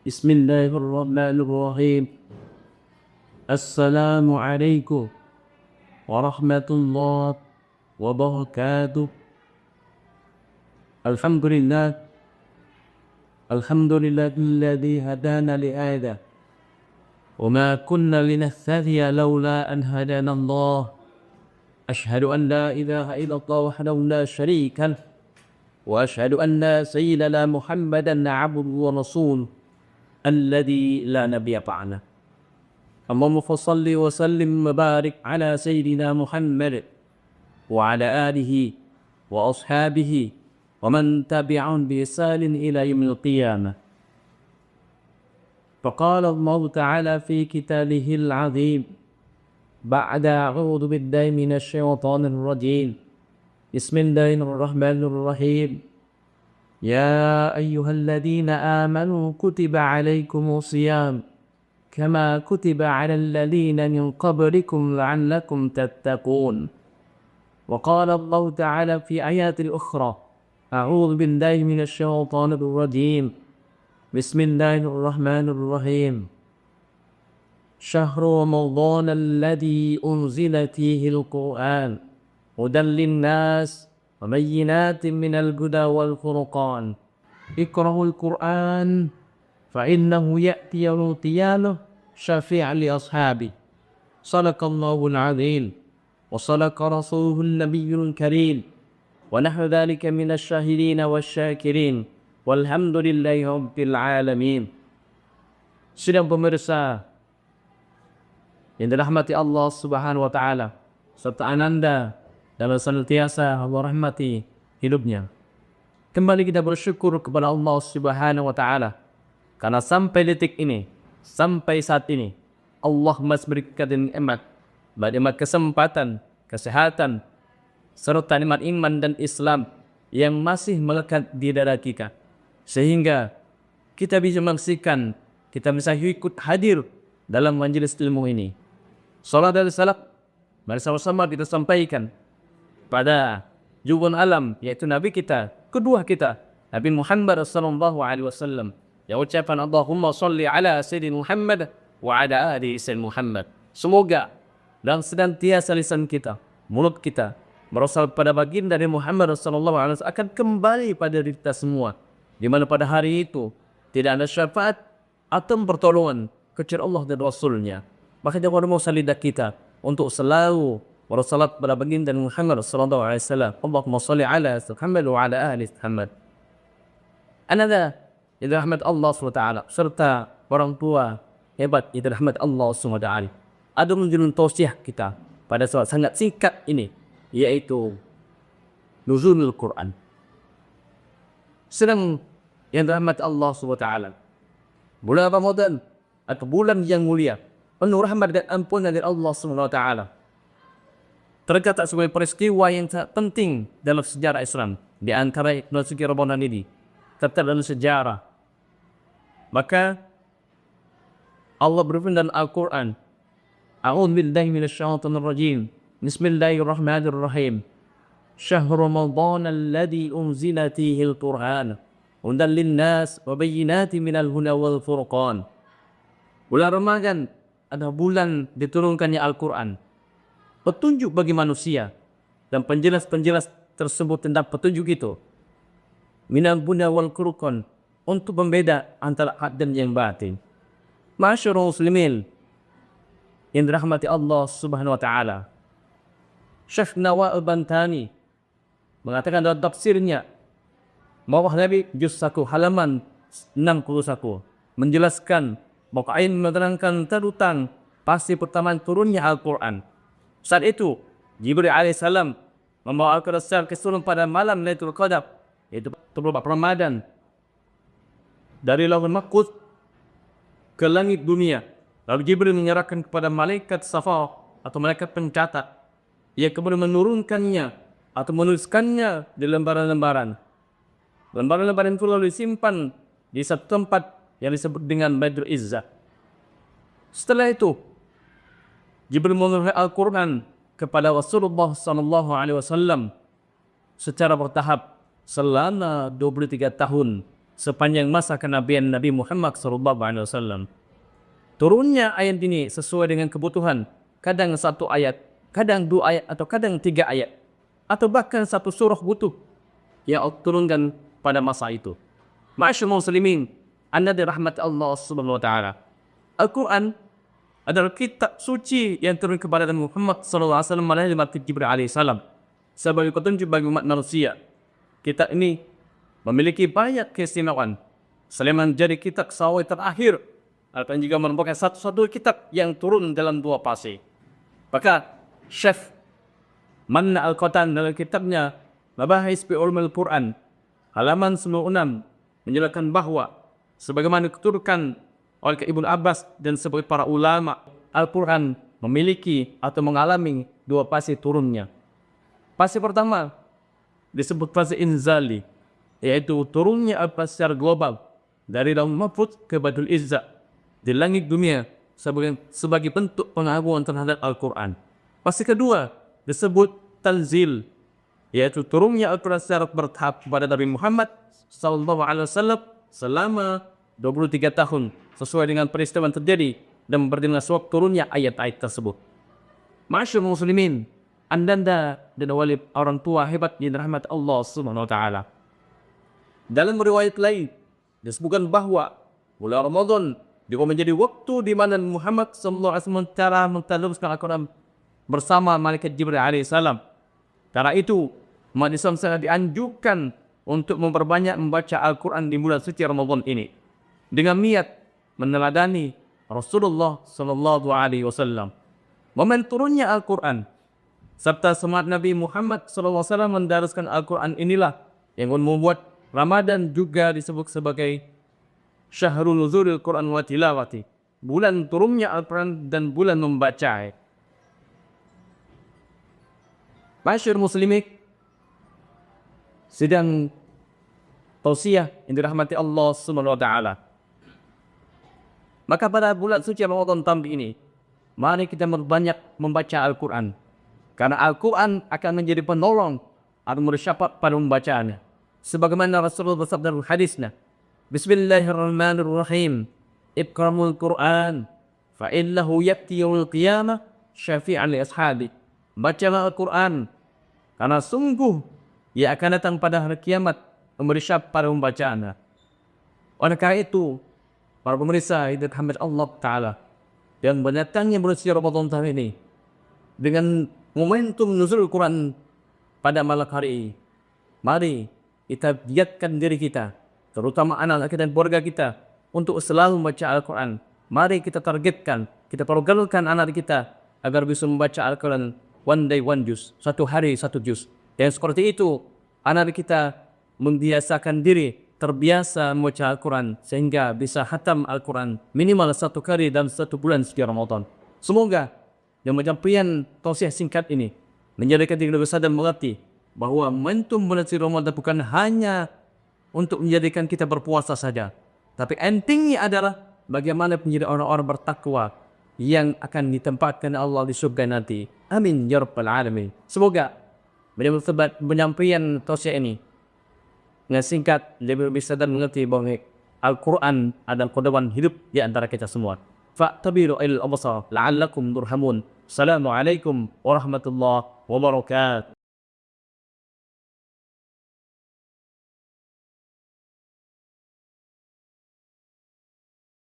بسم الله الرحمن الرحيم. السلام عليكم ورحمة الله وبركاته. الحمد لله الذي هدانا لهذا وما كنا لنهتدي لولا أن هدانا الله. أشهد أن لا إله إلا الله وحده لا شريك له وأشهد أن سيدنا محمدا عبده ورسوله الذي لا نبي بعده. اللهم صل وسلم وبارك على سيدنا محمد وعلى آله وأصحابه ومن تبعهم بإحسان إلى يوم القيامة. فقال الله تعالى في كتابه العظيم بعد أعوذ بالله من الشيطان الرجيم بسم الله الرحمن الرحيم. يا أيها الذين آمنوا كتب عليكم الصيام كما كتب على الذين من قبلكم لعلكم تتقون. وقال الله تعالى في آيات أخرى أعوذ بالله من الشيطان الرجيم بسم الله الرحمن الرحيم. شهر رمضان الذي أنزل فيه القرآن هدى للناس وبينات من الهدى والفرقان. اقرأوا القرآن فإنه يأتي يوم القيامة شفيعا لأصحابه. صدق الله العظيم وصدق رسوله النبي الكريم ونحن ذلك من الشاهدين والشاكرين والحمد لله رب العالمين. Sidang pemirsa yang dirahmati Allah Subhanahu wa taala serta ananda dan senantiasa Allah rahmati hidupnya. Kembali kita bersyukur kepada Allah Subhanahu wa taala karena sampai detik ini, sampai saat ini Allah masih berikan nikmat kesempatan, kesehatan serta nikmat iman dan Islam yang masih melekat di dada kita, sehingga kita bisa menyaksikan, kita bisa ikut hadir dalam majelis ilmu ini. Salat dan salam mari sama-sama kita sampaikan pada junjungan alam, yaitu Nabi kita, kedua kita, Nabi Muhammad sallallahu alaihi wasallam, yang ucapan Allahumma salli ala sayyidina Muhammad wa ala ali sayyidina Muhammad. Semoga dan senantiasa lisan kita, mulut kita berasal pada baginda dari Muhammad sallallahu alaihi wasallam akan kembali pada diri kita semua, di mana pada hari itu tidak ada syafaat atau pertolongan kecuali Allah dan Rasulnya. Maka jangan mau lidah kita untuk selalu bersalat pada baginda Muhammad sallallahu alaihi wasallam. Allahumma shalli ala Muhammad wa ala ali Muhammad. Anada yang rahmat Allah SWT serta orang tua hebat yang rahmat Allah SWT. Ada menjadi tausiah kita pada saat sangat singkat ini, yaitu nuzulul Quran. Sedang yang rahmat Allah SWT, bulan Ramadan atau bulan yang mulia, penuh rahmat dan ampunan dari Allah SWT, tercatat sebagai peristiwa yang sangat penting dalam sejarah Islam. Di antara bulan suci Ramadan ini tercatat dalam sejarah. Maka Allah berfirman dalam Al-Quran, A'udzu billahi minasyaitonir rajim. Bismillahirrahmanirrahim. Syahrul Ramadan alladzi unzila fihi al-Qur'an hudan lin-nas wa bayyinatin minal huda wal furqan. Bulan Ramadan adalah bulan diturunkannya Al-Quran, petunjuk bagi manusia, dan penjelas-penjelas tersebut tentang petunjuk itu minal huda wal furqan, untuk membeda antara hak dan yang batin. Masyarul muslimin yang dirahmati Allah Subhanahu wa taala, Syekh Nawawi Al-Bantani mengatakan dalam tafsirnya bahwa Nabi juz 1 halaman 61 menjelaskan bahwa ayat menerangkan tentang pasti pertama turunnya Al-Quran. Saat itu Jibril alaihissalam membawa Al-Quran secara keseluruhan pada malam Lailatul Qadar, yaitu 24 Ramadan, dari Lauhul Mahfuz ke langit dunia. Lalu Jibril menyerahkan kepada malaikat Safa atau malaikat pencatat, ia kemudian menurunkannya atau menuliskannya di lembaran-lembaran. Lembaran-lembaran itu lalu disimpan di satu tempat yang disebut dengan Baitul Izzah. Setelah itu Jibril menurunkan Al-Quran kepada Rasulullah SAW secara bertahap selama 23 tahun sepanjang masa kenabian Nabi Muhammad SAW. Turunnya ayat ini sesuai dengan kebutuhan. Kadang satu ayat, kadang dua ayat, atau kadang 3 ayat, atau bahkan satu surah butuh yang turunkan pada masa itu. Ma'asyiral muslimin, anda dirahmati Allah Subhanahu wa taala. Al-Quran adalah kitab suci yang turun kepada Nabi Muhammad SAW melalui Jibril alaihissalam sebagai petunjuk bagi umat manusia. Kitab ini memiliki banyak keistimewaan. Selain menjadi kitab sahabat terakhir, Al-Quran juga merupakan satu-satu kitab yang turun dalam 2 fase. Maka Syekh Manna Al-Qatan dalam kitabnya Mabahis fi Ulumul Quran halaman 96 menjelaskan bahwa sebagaimana dituturkan oleh Ibnu Abbas dan sebagai para ulama, Al-Quran memiliki atau mengalami 2 fase turunnya. Fase pertama disebut fase inzali, yaitu turunnya Al-Quran secara global dari Lauhul Mahfuz ke Baitul Izzah di langit dunia sebagai bentuk pengagungan terhadap Al-Quran. Fase kedua disebut tanzil, yaitu turunnya Al-Quran secara bertahap kepada Nabi Muhammad SAW selama 23 tahun sesuai dengan peristiwa yang terjadi dan berdirinya sewaktu turunnya ayat-ayat tersebut. Ma'asyiral muslimin, anda dan wali orang tua hebat yang dirahmati Allah Subhanahu wa taala. Dalam riwayat lain disebutkan bahwa bulan Ramadan juga menjadi waktu di mana Muhammad sallallahu alaihi wasallam telah mentadabbur Al-Quran bersama malaikat Jibril alaihissalam. Karena itu, umat Islam sangat dianjurkan untuk memperbanyak membaca Al-Quran di bulan suci Ramadan ini dengan niat meneladani Rasulullah sallallahu alaihi wasallam. Momen turunnya Al-Quran serta semangat Nabi Muhammad sallallahu alaihi wasallam mendaraskan Al-Quran inilah yang membuat Ramadan juga disebut sebagai Syahrul Nuzulil Quran wa Tilawati, bulan turunnya Al-Quran dan bulan membaca. Masyarakat muslimin, sidang tausiah yang dirahmati Allah Subhanahu wa taala. Maka pada bulan suci Ramadan tahun ini, mari kita berbanyak membaca Al-Quran. Karena Al-Quran akan menjadi penolong atau bersyafaat pada pembacaannya. Sebagaimana Rasulullah bersabda dalam hadisnya, Bismillahirrahmanirrahim. Iqramul Quran, fa innahu ya'ti yaumil qiyamah syafi'an li ashabi. Bacalah Al-Quran, karena sungguh ia akan datang pada hari kiamat memberi syafaat pada pembacaannya. Oleh karena itu, para pemirsa yang dirahmati Allah Ta'ala, dan mendatangnya bulan suci Ramadan tahun ini dengan momentum nuzul Quran pada malam hari ini, mari kita giatkan diri kita, terutama anak-anak kita dan keluarga kita, untuk selalu membaca Al-Quran. Mari kita targetkan, kita programkan anak kita agar bisa membaca Al-Quran one day one juz, 1 hari 1 juz. Dan seperti itu, anak kita membiasakan diri terbiasa membaca Al-Quran sehingga bisa khatam Al-Quran minimal 1 kali dalam 1 bulan suci Ramadan. Semoga yang penyampaian tausiah singkat ini menjadikan kita lebih sadar mengerti bahwa momentum bulan suci Ramadan bukan hanya untuk menjadikan kita berpuasa saja, tapi intinya adalah bagaimana menjadi orang-orang bertakwa yang akan ditempatkan Allah di surga nanti. Amin ya rabbal alamin. Semoga penyampaian tausiah ini dengan singkat lebih bisa dan mengerti bahwa Al-Quran adalah pedoman hidup di antara kita semua. Fa'tabiru ilal absar la'allakum turhamun. Assalamualaikum warahmatullahi wabarakatuh.